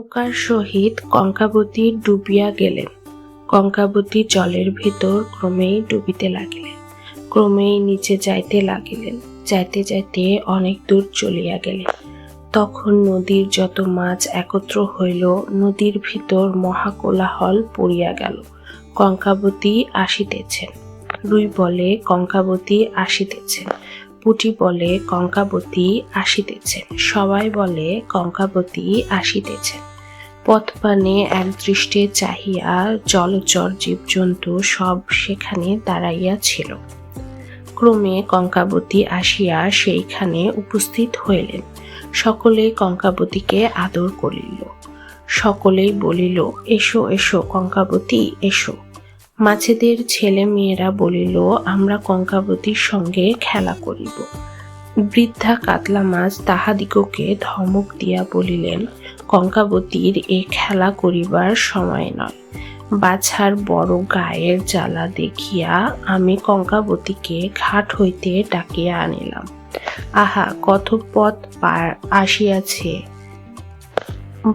নৌকার সহিত কঙ্কাবতী ডুবিয়া গেলেন। কঙ্কাবতী জলের ভেতর ক্রমেই ডুবিতে লাগিলেন, ক্রমেই নিচে যাইতে লাগিলেন। যাইতে যাইতে অনেক দূর চলিয়া গেলেন। তখন নদীর যত মাছ একত্র হইল, নদীর ভিতর মহাকোলাহল পড়িয়া গেল। কঙ্কাবতী আসিতেছেন। রুই বলে কঙ্কাবতী আসিতেছেন, পুঁটি বলে কঙ্কাবতী আসিতেছেন, সবাই বলে কঙ্কাবতী আসিতেছেন। পথপানে একদৃষ্টে চাহিয়া জলচর জীবজন্তু সব সেখানে দাঁড়াইয়া ছিল। ক্রমে কঙ্কাবতী আসিয়া সেইখানে উপস্থিত হইলেন। সকলে কঙ্কাবতীকে আদর করিল। সকলেই বলিল, এসো এসো কঙ্কাবতী এসো। মাছেদের ছেলে মেয়েরা বলিল, আমরা কঙ্কাবতীর সঙ্গে খেলা করিব। বৃদ্ধা কাতলা মাছ তাহাদিগকে ধমক দিয়া বলিলেন, কঙ্কাবতীর এ খেলা করিবার সময় নয়। বাছার বড় গায়ের জ্বালা দেখিয়া আমি কঙ্কাবতীকে ঘাট হইতে ডাকিয়া আনিলাম। আহা, কত পথ পার আসিয়াছে,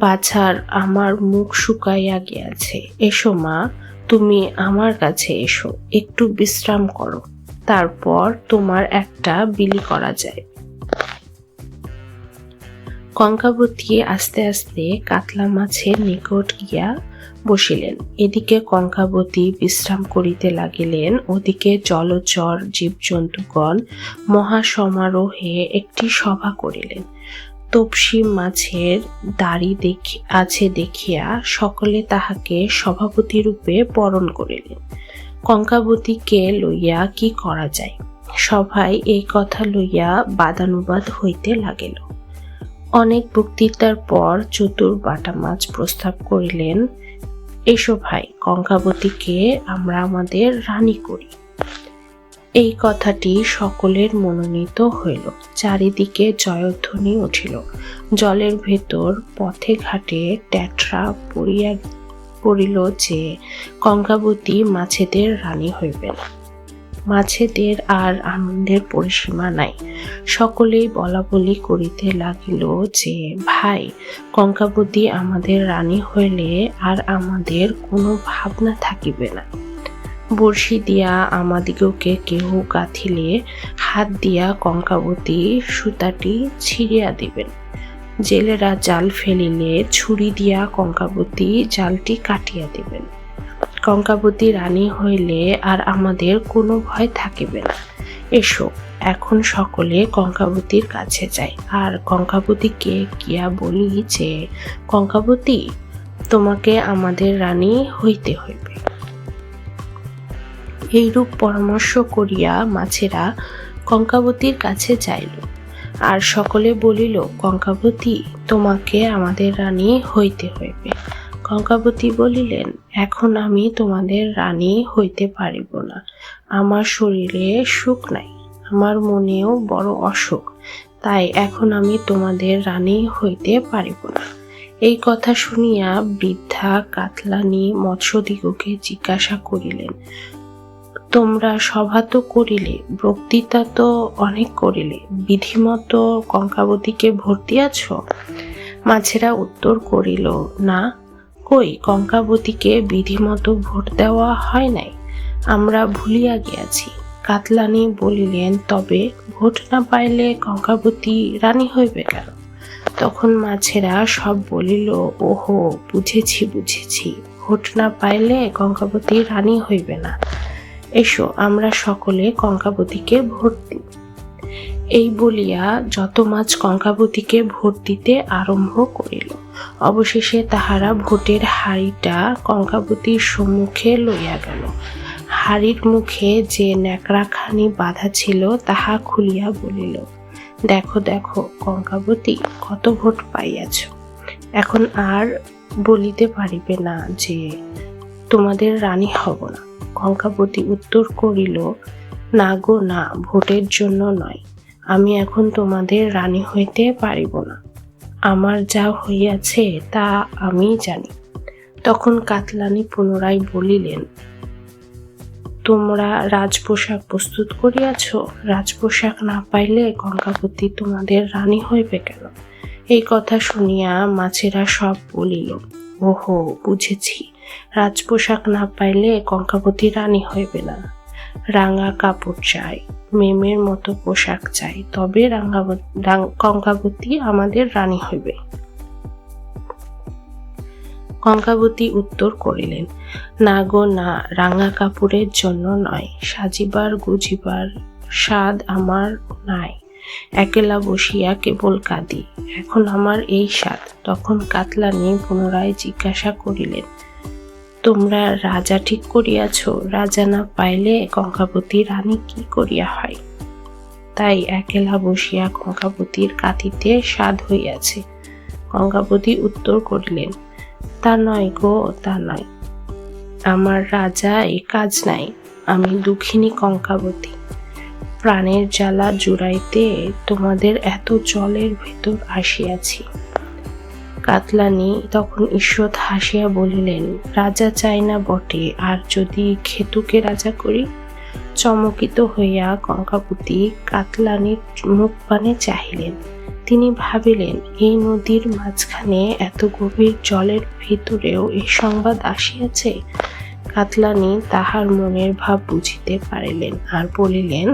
বাছার আমার মুখ শুকাইয়া গিয়াছে। এসো মা, তুমি আমার কাছে এসো, একটু বিশ্রাম করো, তারপর তোমার একটা বিলি করা যায়। কঙ্কাবতী আস্তে আস্তে কাতলা মাছের নিকট গিয়া বসিলেন। এদিকে কঙ্কাবতী বিশ্রাম করিতে লাগিলেন, ওদিকে জলচর জীবজন্তুগণ মহাসমারোহে একটি সভা করিলেন। তপসী মাছের দাড়ি আছে দেখিয়া সকলে তাহাকে সভাপতি রূপে বরণ করিলেন। কঙ্কাবতীকে লইয়া কি করা যায়? সভায় এই কথা লইয়া বাদানুবাদ হইতে লাগিল। অনেক বক্তৃতার পর চতুর বাটা মাছ প্রস্তাব করিলেন, এসো ভাই, কঙ্কাবতীকে আমরা আমাদের রানী করি। এই কথাটি সকলের মনোনীত হইল। চারিদিকে জয়ধ্বনি উঠিল। জলের ভেতর পথে ঘাটে ট্যাটরা পড়িল যে কঙ্কাবতী মাছেদের রানী হইবেন। মাছেদের আর আনন্দের পরিসীমা নাই। সকলেই বলাবলি করিতে লাগিল যে, ভাই, কঙ্কাবতী আমাদের রানী হইলে আর আমাদের কোনো ভাবনা থাকিবে না। বড়শি দিয়া আমাদিগকে কেহ গাঁথিলে হাত দিয়া কঙ্কাবতী সুতাটি ছিঁড়িয়া দিবেন। জেলেরা জাল ফেলিলে ছুরি দিয়া কঙ্কাবতী জালটি কাটিয়া দিবেন। কঙ্কাবতী রানী হইলে আর আমাদের কোনো ভয় থাকিবে না। এসো, এখন সকলে কঙ্কাবতীর কাছে যাই, আর কঙ্কাবতীকে গিয়া বলি যে, কঙ্কাবতী, তোমাকে আমাদের রানী হইতে হইবে। এইরূপ পরামর্শ করিয়া মাছেরা কঙ্কাবতীর কাছে যাইল, আর সকলে বলিল, কঙ্কাবতী, তোমাকে আমাদের রানী হইতে হইবে। কঙ্কাবতী বলিলেন, এখন আমি তোমাদের রানী হইতে পারিব না। আমার শরীরে সুখ নাই, আমার মনেও বড় অসুখ, তাই এখন আমি তোমাদের রানী হইতে পারিব না। এই কথা শুনিয়া বৃদ্ধা কাতলানি মৎস্যদিগকে জিজ্ঞাসা করিলেন, তোমরা সভা তো করিলে, বক্তৃতা তো অনেক করিলে, বিধিমতো কঙ্কাবতীকে ভোট দিয়াছ? মাছেরা উত্তর করিল, না, কই, কঙ্কাবতীকে বিধিমতো ভোট দেওয়া হয় নাই, আমরা ভুলিয়া গিয়াছি। কাতলানি বলিলেন, তবে ভোট না পাইলে কঙ্কাবতী রানী হইবে কেন? তখন মাছেরা সব বলিল, ওহো, বুঝেছি বুঝেছি, ভোট না পাইলে কঙ্কাবতী রানী হইবে না। এসো, আমরা সকলে কঙ্কাবতীকে ভোট দিই। এই বলিয়া যত মাছ কঙ্কাবতীকে ভোট দিতে আরম্ভ করিল। অবশেষে তাহারা ভোটের হাঁড়িটা কঙ্কাবতীর সম্মুখে লইয়া গেল। হাঁড়ির মুখে যে ন্যাকড়াখানি বাঁধা ছিল তাহা খুলিয়া বলিল, দেখো দেখো কঙ্কাবতী, কত ভোট পাইয়াছ। এখন আর বলিতে পারিবে না যে তোমাদের রানী হব না। কঙ্কাবতী উত্তর করিল, না গো না, ভোটের জন্য নয়, আমি এখন তোমাদের রানী হইতে পারিব না। আমার যা হইয়াছে তা আমি জানি। তখন কাতলানি পুনরায় বলিলেন, তোমরা রাজপোশাক প্রস্তুত করিয়াছ? রাজপোশাক না পাইলে কঙ্কাবতী তোমাদের রানী হইবে কেন? এই কথা শুনিয়া মাছেরা সব বলিল, ওহো, বুঝেছি, রাজপোশাক না পাইলে কঙ্কাবতী রানী হইবে না। রাঙা কাপড় চাই, মেমের মতো পোশাক চাই, তবে কঙ্কাবতী আমাদের রানী হইবে। কঙ্কাবতী উত্তর করিলেন, না গো না, রাঙা কাপড়ের জন্য নয়, সাজিবার গুজিবার স্বাদ আমার নাই, একলা বসিয়া কেবল কাঁদি, এখন আমার এই স্বাদ। তখন কাতলানি পুনরায় জিজ্ঞাসা করিলেন, তোমরা রাজা ঠিক করিয়াছ, রাজা না পাইলে কঙ্কাবতী রানী কি করিয়া হয়? তাই একলা বসিয়া কঙ্কাবতীর কাঁদিতে স্বাদ হইয়াছে। কঙ্কাবতী উত্তর করিলেন, তা নয় গো, তা নয়, আমার রাজা এ কাজ নাই, আমি দুঃখিনী কঙ্কাবতী, প্রাণের জ্বালা জুড়াইতে তোমাদের এত জলের ভেতর আসিয়াছি। কাতলানি তখন ঈষৎ হাসিয়া বলিলেন, রাজা চাই না বটে, আর যদি খেতুকে রাজা করি? চমকিত হইয়া কঙ্কাবতী কাতলানির মুখ পানে চাহিলেন। তিনি ভাবিলেন, এই নদীর মাঝখানে এত গভীর জলের ভিতরেও এই সংবাদ আসিয়াছে। কাতলানি তাহার মনের ভাব বুঝিতে পারিলেন, আর বলিলেন,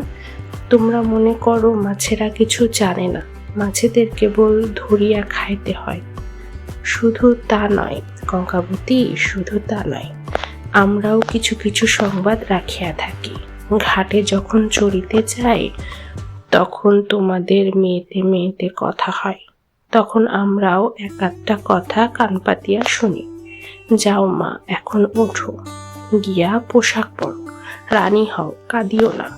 তোমরা মনে করো মাছেরা কিছু জানে না, মাছেদের কেবল ধরিয়া খাইতে হয়। শুধু তা নয় কঙ্কাবতী, শুধু তা নয়, আমরাও কিছু কিছু সংবাদ রাখিয়া থাকি। ঘাটে যখন চড়িতে যাই, তখন তোমাদের মেয়েতে মেয়েতে কথা হয়, তখন আমরাও এক আধটা কথা কান পাতিয়া শুনি। যাও মা, এখন ওঠো, গিয়া পোশাক পরো, রানী হও, কাঁদিও না।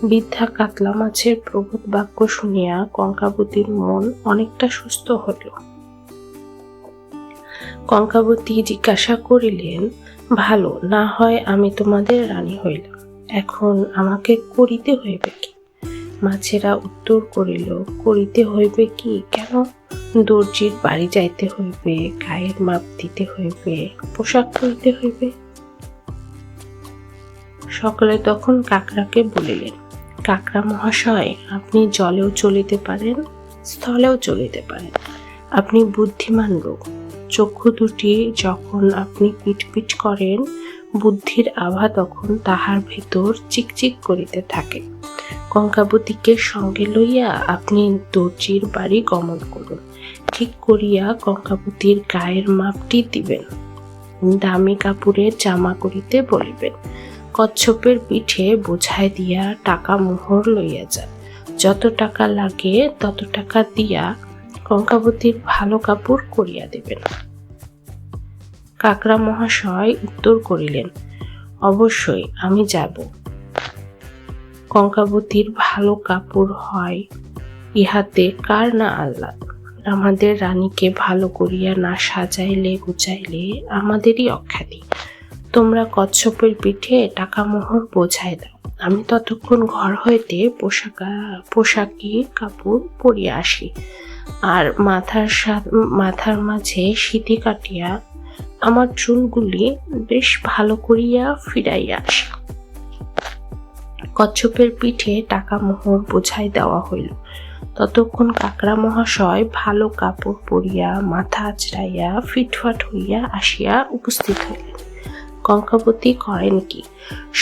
বৃদ্ধা কাতলা মাছের প্রবোধ বাক্য শুনিয়া কঙ্কাবতীর মন অনেকটা সুস্থ হইল। কঙ্কাবতী জিজ্ঞাসা করিলেন, ভালো না হয় আমি তোমাদের রানী হইলাম, এখন আমাকে করিতে হইবে কি? মাছেরা উত্তর করিল, করিতে হইবে কি, কেন? দর্জির বাড়ি যাইতে হইবে, গায়ের মাপ দিতে হইবে, পোশাক পরিতে হইবে। সকলে তখন কাকড়াকে বলিলেন, কাকড়া মহাশয়, আপনি জলেও চলিতে পারেন, স্থলেও চলিতে পারেন, আপনি বুদ্ধিমান লোক। চক্ষু দুটি যখন আপনি পিটপিট করেন, বুদ্ধির আভা তখন তাহার ভেতর চিকচিক করিতে থাকে। কঙ্কাবতীকে সঙ্গে লইয়া আপনি দর্জির বাড়ি গমন করুন, ঠিক করিয়া কঙ্কাবতীর গায়ের মাপটি দিবেন, দামি কাপড়ের জামা করিতে বলিবেন, কচ্ছপের পিঠে বোঝাই দিয়া টাকা মোহর লইয়া যান, যত টাকা লাগে তত টাকা দিয়া কঙ্কাবতীর ভালো কাপড় করিয়া দেবেন। কাকড়া মহাশয় উত্তর করিলেন, অবশ্যই আমি যাব। কঙ্কাবতীর ভালো কাপড় হয়, ইহাতে কার না আহ্লাদ। আমাদের রানীকে ভালো করিয়া না সাজাইলে গুচাইলে আমাদেরই অখ্যাতি। তোমরা কচ্ছপের পিঠে টাকা মোহর বোঝাই দাও, আমি ততক্ষণ ঘর হইতে পোশাকি কাপড় পরিয়া আসি, আর মাথার মাঝে সিঁথি কাটিয়া আমার চুলগুলি বেশ ভালো করিয়া ফিরাইয়া আসি। কচ্ছপের পিঠে টাকা মোহর বোঝাই দেওয়া হইল। ততক্ষণ কাকড়া মহাশয় ভালো কাপড় পরিয়া মাথা আঁচড়াইয়া ফিটফাট হইয়া আসিয়া উপস্থিত হইলেন। কঙ্কাবতী করেন কি,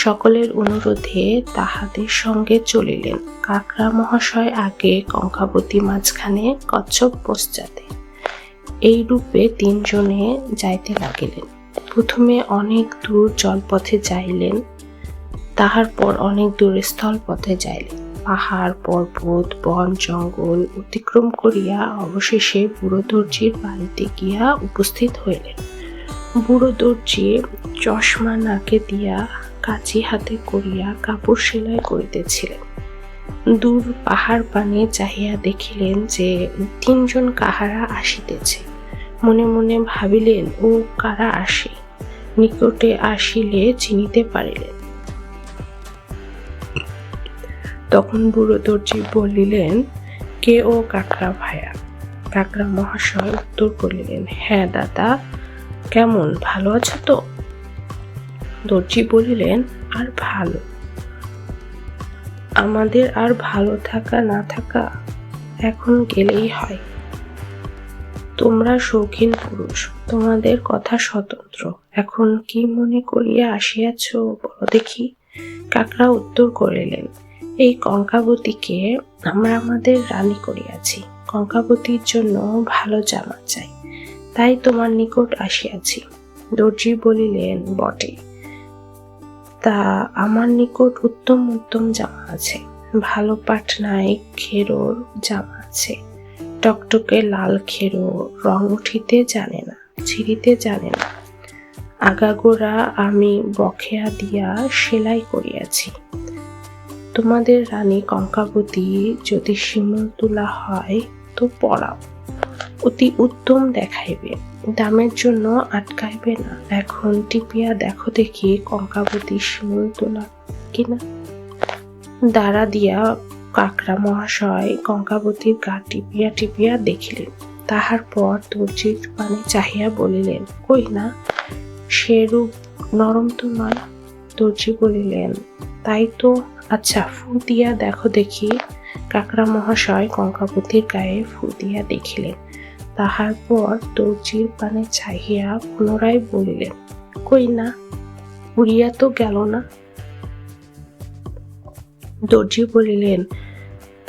সকলের অনুরোধে তাহাদের সঙ্গে চলিলেন। কাকড়া মহাশয় আগে, কঙ্কাবতী মাঝখানে, কচ্ছপ পশ্চাতে। এই রূপে তিনজনে যাইতে লাগিলেন। প্রথমে অনেক দূর জলপথে যাইলেন, তাহার পর অনেক দূর স্থলপথে যাইলেন। পাহাড় পর্বত বন জঙ্গল অতিক্রম করিয়া অবশেষে বুড়ো দর্জির বাড়িতে গিয়া উপস্থিত হইলেন। বুড়ো দর্জি চশমা নাকে দিয়া কাঁচি হাতে করিয়া কাপড় সেলাই করিতেছিলেন। দূর পাহাড় পানে চাহিয়া দেখিলেন যে তিনজন কাহারা আসিতেছে। মনে মনে ভাবিলেন, ও কারা আসে, নিকটে আসিলে চিনিতে পারিলেন। তখন বুড়ো দর্জি বলিলেন, কে ও কাকড়া ভায়া? কাকড়া মহাশয় উত্তর করিলেন, হ্যাঁ দাদা, কেমন, ভালো আছো তো? দর্জি বলিলেন, আর ভালো? আমাদের আর ভালো থাকা না থাকা এখন গেলেই হয়। তোমরা শৌখিন পুরুষ, তোমাদের কথা স্বতন্ত্র, এখন কি মনে করিয়া আসিয়াছ বলো দেখি। কাকড়া উত্তর করিলেন, এই কঙ্কাবতীকে আমরা আমাদের রানী করিয়াছি, কঙ্কাবতীর জন্য ভালো জামা চাই, তাই তোমার নিকট আসিয়াছি। দর্জি বলিলেন, বটে, তা আমার নিকট উত্তম উত্তম জামা আছে, ভালো পাটনায় খেরোর জামা আছে, টকটকে লাল খেরো, রং উঠিতে জানে না, ছিঁড়িতে জানে না, আগাগোড়া আমি বকেয়া দিয়া সেলাই করিয়াছি। তোমাদের রানী কঙ্কাবতী যদি শিমুল তোলা হয় তো পরাও, অতি উত্তম দেখাইবে, দামের জন্য আটকাইবে না। এখন টিপিয়া দেখো দেখি কঙ্কাবতী শিমুল তোলা কিনা। দ্বারা দিয়া কাকড়া মহাশয় কঙ্কাবতীর গা টিপিয়া টিপিয়া দেখিলেন। তাহার পর দর্জির পানে চাহিয়া বলিলেন, কই না, সে রূপ নরম তো নয়। দর্জি বলিলেন, তাই তো, আচ্ছা ফু দিয়া দেখো দেখি। কাকড়া মহাশয় কঙ্কাবতীর গায়ে ফু দিয়া দেখিলেন। তাহার পর দর্জির পানে চাহিয়া পুনরায় বলিলেন, কই না, উড়িয়া তো গেল না। দর্জি বলিলেন,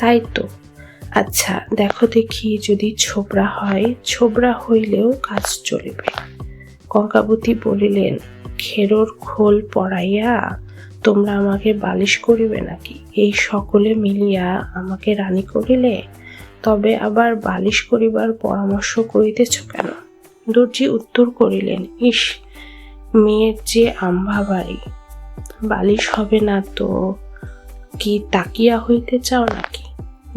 তাই তো, আচ্ছা দেখো দেখি, যদি ছোবড়া হয়, ছোবড়া হইলেও কাজ চলিবে। কঙ্কাবতী বলিলেন, খেরোর খোল পরাইয়া তোমরা আমাকে বালিশ করিবে নাকি? এই সকলে মিলিয়া আমাকে রানী করিলে, তবে আবার বালিশ করিবার পরামর্শ করিতেছ কেন? দর্জি উত্তর করিলেন, ইস, মেয়ের যে আম্ভা বাড়ি, বালিশ হবে না তো কি তাকিয়া হইতে চাও নাকি?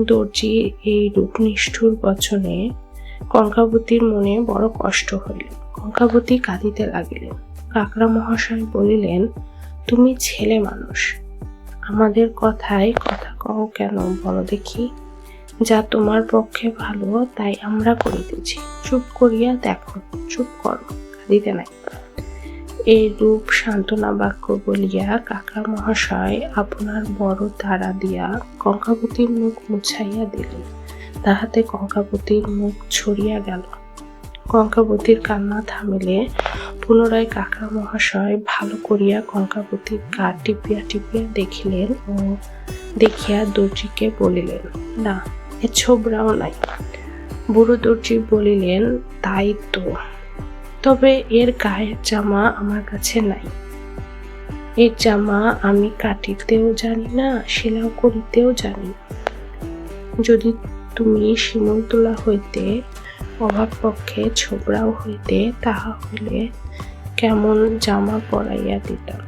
দর্জির এই রূপ নিষ্ঠুর বচনে কঙ্কাবতীর মনে বড় কষ্ট হইল। কঙ্কাবতী কাঁদিতে লাগিলেন। কাকড়া মহাশয় বলিলেন, তুমি ছেলে মানুষ, আমাদের কথায় কথা কও কেন বলো দেখি। যা তোমার পক্ষে ভালো তাই আমরা করিতেছি, চুপ করিয়া দেখো, চুপ করো, কাঁদিতে নাই। এই রূপ সান্ত্বনা বাক্য বলিয়া কাকড়া মহাশয় আপনার বড় তাড়া দিয়া কঙ্কাবতীর মুখ মুছাইয়া দিলেন। তাহাতে কঙ্কাবতীর মুখ ছড়িয়া গেল। কঙ্কাবতীর কান্না থামিলে পুনরায় কাকড়া মহাশয় ভালো করিয়া কঙ্কাবতীর গা টিপিয়া টিপিয়া দেখিলেন ও দেখিয়া দর্জিকে বলিলেন, না, এ ছোবড়াও নাই। বুড়ো দর্জি বলিলেন, তাই তো, তবে এর গায়ের জামা আমার কাছে নাই। এর জামা আমি কাটিতেও জানি না, সেলাও করিতেও জানি না। যদি তুমি শিমুল তোলা হইতে, অভাব পক্ষে ছোবড়াও হইতে, তাহা হইলে কেমন জামা পরাইয়া দিতাম,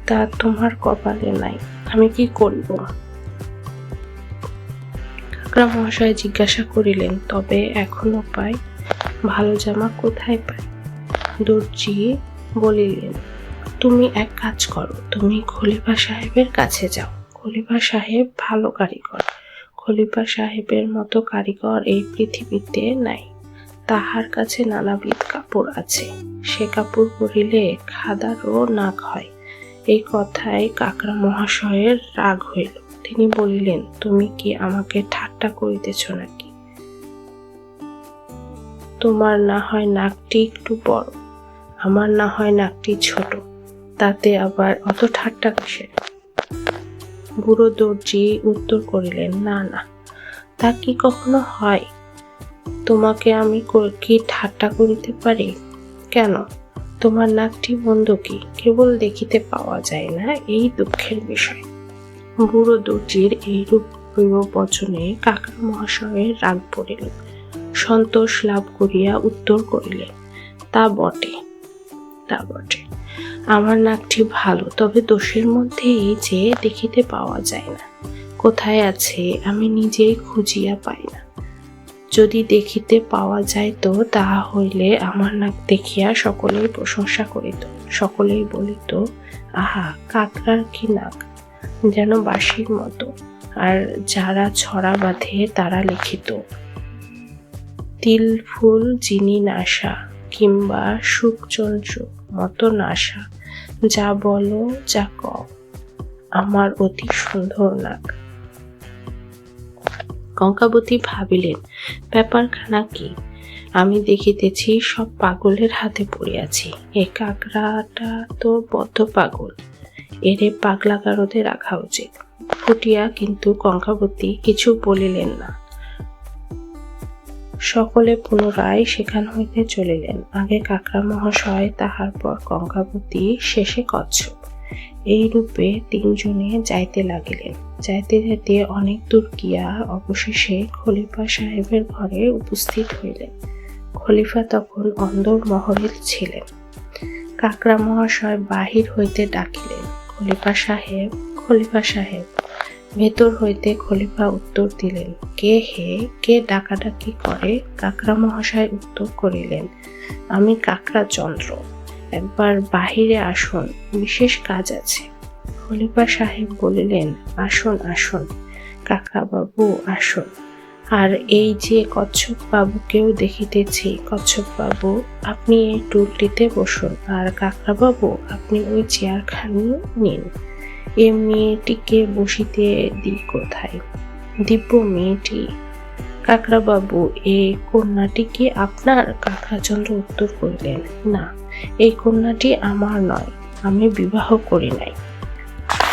তা তোমার কপালে নাই, আমি কি করিব? কাকড়া মহাশয় জিজ্ঞাসা করিলেন, তবে এখনো পাই, ভালো জামা কোথায় পাই? দর্জি বলিলেন, তুমি এক কাজ করো, তুমি খলিফা সাহেবের কাছে যাও, খলিফা সাহেব ভালো কারিগর, খলিফা সাহেবের মতো কারিগর এই পৃথিবীতে নাই। তাহার কাছে নানাবিধ কাপড় আছে, সে কাপড় পরিলে খাদারও নাক হয়। এই কথায় কাকড়া মহাশয়ের রাগ হইল। তিনি বলিলেন, তুমি কি আমাকে ঠাট্টা করিতেছ নাকি? তোমার না হয় নাকটি একটু বড়, আমার না হয় নাকটি ছোট, তাতে আবার অত ঠাট্টা কিসের? বুড়ো দর্জি উত্তর করিলেন, না না, তা কি কখনো হয়? তোমাকে আমি কি ঠাট্টা করিতে পারি? কেন, তোমার নাকটি মন্দ কি, কেবল দেখিতে পাওয়া যায় না, এই দুঃখের বিষয়। বুড়ো দর্জির এইরূপ বচনে কাকড়া মহাশয়ের রাগ পড়িল। সন্তোষ লাভ করিয়া উত্তর করিলেন, তা বটে, তা বটে, আমার নাকটি ভালো, তবে দোষের মধ্যে এই যে দেখিতে পাওয়া যায় না, কোথায় আছে আমি নিজেই খুঁজিয়া পাই না। যদি দেখিতে পাওয়া যাইত, তাহা হইলে আমার নাক দেখিয়া সকলেই প্রশংসা করিত, সকলেই বলিত, আহা, কাকড়ার কি নাক, যেন বাঁশির মতো। আর যারা ছড়া বাঁধে তারা লিখিত, তিল ফুল যিনি নাসা, কিংবা সুখচঞ্চু মতো নাসা, যা বলো যা কও, আমার অতি সুন্দর নাক। কঙ্কাবতী ভাবিলেন, ব্যাপারখানা কি? আমি দেখিতেছি সব পাগলের হাতে পড়িয়াছি। এ কাকড়াটা তো বদ্ধ পাগল, এরে পাগলাগারদে রাখা উচিত। ফুটিয়া কিন্তু কঙ্কাবতী কিছু বলিলেন না। সকলে পুনরায় সেখান হইতে চলিলেন। আগে কাকড়া মহাশয়, তাহার পর কঙ্কাবতী, শেষে কচ্ছপ। এইরূপে তিনজনে যাইতে লাগিলেন। যাইতে যাইতে অনেক দূর গিয়া অবশেষে খলিফা সাহেবের ঘরে উপস্থিত হইলেন। খলিফা তখন অন্দর মহলে ছিলেন। কাকড়া মহাশয় বাহির হইতে ডাকিলেন, খলিফা সাহেব, খলিফা সাহেব। ভেতর হইতে খলিফা উত্তর দিলেন, কে হে, কে ডাকাডাকি করে? কাকড়া মহাশয় উত্তর করিলেন, আমি কাকড়া চন্দ্র, একবার বাহিরে আসুন, বিশেষ কাজ আছে। খলিফা সাহেব বলিলেন, আসুন আসুন কাকড়া বাবু, আসুন। আর এই যে কচ্ছপ বাবুকেও দেখিতেছি। কচ্ছপ বাবু, আপনি এই টুলটিতে বসুন, আর কাকড়া বাবু, আপনি ওই চেয়ারখানি নিন। এ মেয়েটিকে বসিতে দিই কোথায়? দিব্য মেয়েটি। কাকড়া বাবু, এই কন্যাটি কি আপনার? কাকড়াচন্দ্র উত্তর করিলেন, না, এই কন্যাটি আমার নয়, আমি বিবাহ করি নাই,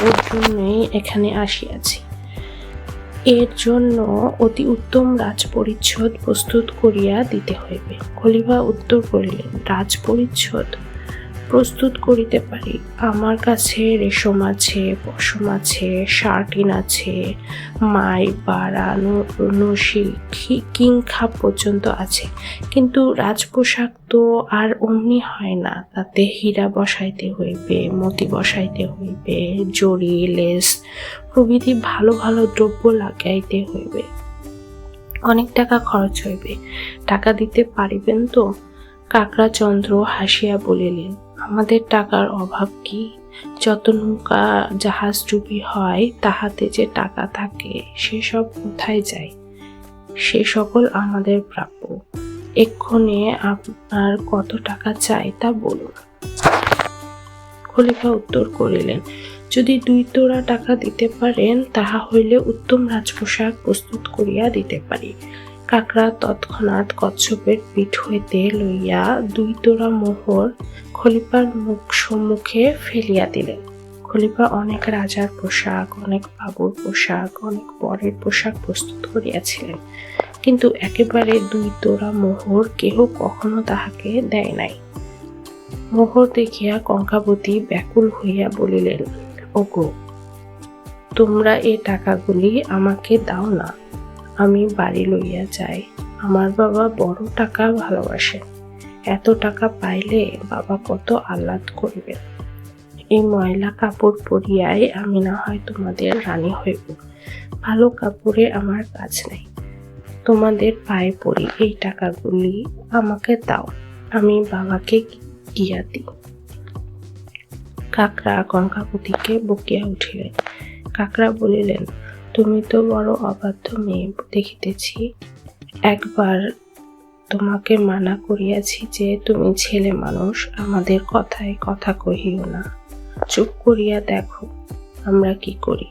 ওর জন্যই এখানে আসিয়াছি। এর জন্য অতি উত্তম রাজপরিচ্ছদ প্রস্তুত করিয়া দিতে হইবে। খলিফা উত্তর করিলেন, রাজপরিচ্ছদ প্রস্তুত করিতে পারি। আমার কাছে রেশম আছে, পশম আছে, শার্টিন আছে, মাই বাড়ানো নসি কিংখাপ পর্যন্ত আছে। কিন্তু রাজপোশাক তো আর অমনি হয় না, তাতে হীরা বসাইতে হইবে, মতি বসাইতে হইবে, জড়ি, লেস প্রভৃতি ভালো ভালো দ্রব্য লাগাইতে হইবে। অনেক টাকা খরচ হইবে। টাকা দিতে পারিবেন তো? কাকড়াচন্দ্র হাসিয়া বলিলেন, আমাদের টাকার অভাব কি? যত নৌকা জাহাজ ডুবি হয়, তাহাতে যে টাকা থাকে, সেসব কোথায় যায়? সে সকল আমাদের প্রাপ্য। এক্ষণে আপনার কত টাকা চাই তা বলুন। খলিফা উত্তর করিলেন, যদি 2 তোলা টাকা দিতে পারেন, তাহা হইলে উত্তম রাজপোশাক প্রস্তুত করিয়া দিতে পারি। কাকড়া তৎক্ষণাৎ কচ্ছপের পিঠ হইতে লইয়া 2 তোলা মোহর খলিফার মুখ সম্মুখে ফেলিয়া দিলেন। খলিফা অনেক রাজার পোশাক, অনেক বাবুর পোশাক, অনেক বরের পোশাক প্রস্তুত করিয়াছিলেন, কিন্তু একেবারে 2 তোলা মোহর কেহ কখনো তাহাকে দেয় নাই। মোহর দেখিয়া কঙ্কাবতী ব্যাকুল হইয়া বলিলেন, ওগো, তোমরা এ টাকাগুলি আমাকে দাও না, আমি বাড়ি লইয়া যাই। আমার বাবা বড় টাকা ভালোবাসেন, এত টাকা পাইলে বাবা কত আহ্লাদ করিবেন। এই ময়লা কাপড় পরিয়াই আমি না হয় তোমাদের রানী হইব। ভালো কাপড়ে আমার কাজ নাই। তোমাদের পায়ে পড়ি, এই টাকাগুলি আমাকে দাও, আমি বাবাকে গিয়া দিই। কাকড়া কঙ্কাবতীকে বকিয়া উঠিলেন। কাকড়া বলিলেন, তুমি তো বড় অবাধ্য মেয়ে দেখিতেছি। একবার তোমাকে মানা করিয়াছি যে তুমি ছেলে মানুষ, আমাদের কথায় কথা কহিও না। চুপ করিয়া দেখো আমরা কি করি।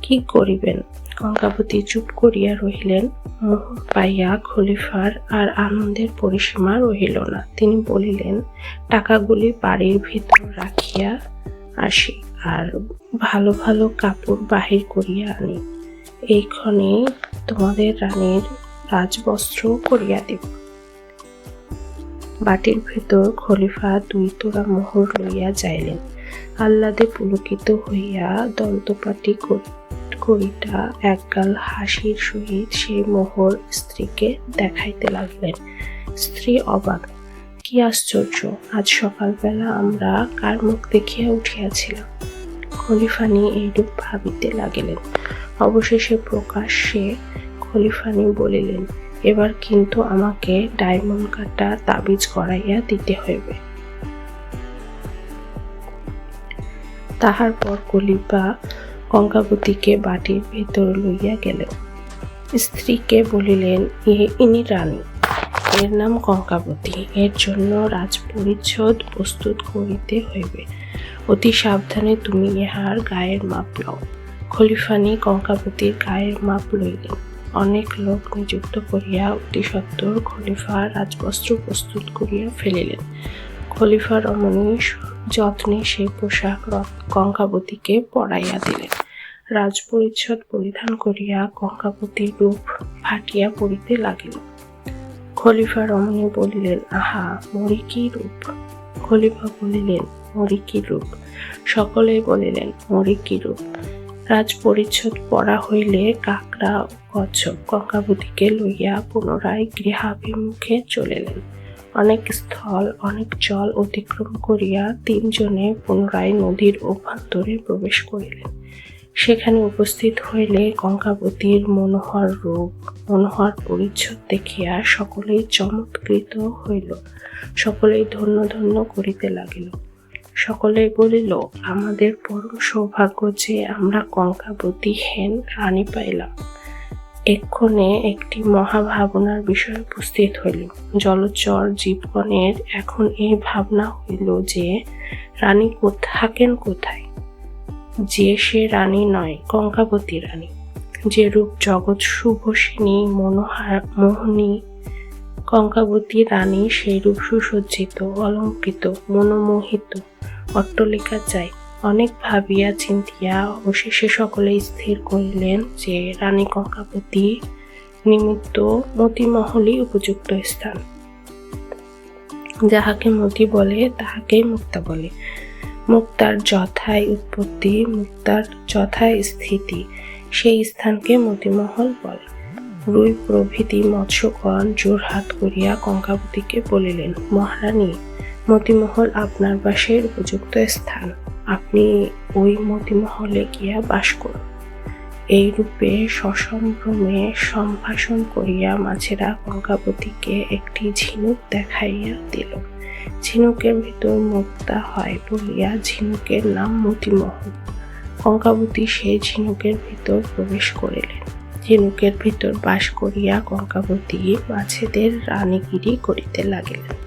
কি করিবেন? কঙ্কাবতী চুপ করিয়া রহিলেন। মোহর পাইয়া খলিফার আর আনন্দের পরিসীমা রহিল না। তিনি বলিলেন, টাকাগুলি বাড়ির ভিতর রাখিয়া আসি, আর ভালো ভালো কাপড় বাহির করিয়া আনি। এইক্ষণে তোমাদের রানীর রাজবস্ত্র করিয়া দিব। বাটির ভেতর খলিফা 2 তোলা মোহর লইয়া যাইলেন। আহ্লাদে পুলকিত হইয়া দন্তপাটি করিটা একগাল হাসির সহিত সেই মোহর স্ত্রীকে দেখাইতে লাগিলেন। স্ত্রী অবাক, কি আশ্চর্য, আজ সকালবেলা আমরা কার মুখ দেখিয়া উঠিয়াছিলাম। খলিফানি এইরূপ ভাবিতে লাগিলেন। অবশেষে প্রকাশ্যে খলিফানি বলিলেন, এবার কিন্তু আমাকে ডায়মন্ড কাটা তাবিজ করাইয়া দিতে হইবে। তাহার পর খলিফা কঙ্কাবতীকে বাটির ভেতর লইয়া গেলেন। স্ত্রীকে বলিলেন, ইনি রানী, এর নাম কঙ্কাবতী, এর জন্য রাজপরিচ্ছদ প্রস্তুত করিতে হইবে। অতি সাবধানে তুমি ইহার গায়ের মাপ লও। খলিফানি কঙ্কাবতীর গায়ের মাপ লইলেন। অনেক লোক নিযুক্ত করিয়া অতি সত্বর খলিফা রাজবস্ত্র প্রস্তুত করিয়া ফেলিলেন। খলিফা রমণী যত্নে সেই পোশাক কঙ্কাবতীকে পরাইয়া দিলেন। রাজপরিচ্ছদ পরিধান করিয়া কঙ্কাবতীর রূপ ফাটিয়া পড়িতে লাগিল। খলিফা রমণী বলিলেন, আহা, মরি কি রূপ! খলিফা বলিলেন, মরি কি রূপ! সকলেই বলিলেন, মরি কি রূপ! রাজপরিচ্ছদ পরা হইলে কাকড়া ও কচ্ছপ কঙ্কাবতীকে লইয়া পুনরায় গৃহাভিমুখে চলিলেন। অনেক স্থল অনেক জল অতিক্রম করিয়া তিনজনে পুনরায় নদীর অভ্যন্তরে প্রবেশ করিলেন। সেখানে উপস্থিত হইলে কঙ্কাবতীর মনোহর রূপ মনোহর পরিচ্ছদ দেখিয়া সকলেই চমৎকৃত হইল। সকলেই ধন্য ধন্য করিতে লাগিল। সকলেই বলিল, আমাদের পরম সৌভাগ্য যে আমরা কঙ্কাবতী হেন রানী পাইলাম। এক্ষণে একটি মহাভাবনার বিষয় উপস্থিত হইল। জলচর জীবগণের এখন এই ভাবনা হইল যে রানী থাকেন কোথায়, যে সে রানী নয়, কঙ্কাবতী রানী। যে রূপ জগৎ শুভসিনী মোহনী কঙ্কাবতী রানী, সেই রূপ সুসজ্জিত, অলঙ্কৃত, মনোমোহিত অট্টালিকা চাই। অনেক ভাবিয়া চিন্তিয়া অবশেষে সকলে স্থির করিলেন যে রানী কঙ্কাবতী নিমিত্ত মতিমহলই উপযুক্ত স্থান। যাহাকে মতি বলে তাহাকেই মুক্তা বলে। মুক্তার যথায় উৎপত্তি, মুক্তার যথায় স্থিতি, সেই স্থানকে মতিমহল বলে। রুই প্রভৃতি মৎস্যগণ জোড়হাত করিয়া কঙ্কাবতীকে বলিলেন, মহারানী, মতিমহল আপনার বাসের উপযুক্ত স্থান। আপনি ওই মতিমহলে গিয়া বাস করুন। এই রূপে সসম্ভ্রমে সম্ভাষণ করিয়া মাছেরা কঙ্কাবতীকে একটি ঝিনুক দেখাইয়া দিল। ঝিনুকের ভিতর মুক্তা হয় বলিয়া ঝিনুকের নাম মতিমহল। কঙ্কাবতী সেই ঝিনুকের ভিতর প্রবেশ করিলেন। ঝিনুকের ভিতর বাস করিয়া কঙ্কাবতী মাছেদের রানীগিরি করিতে লাগিলেন।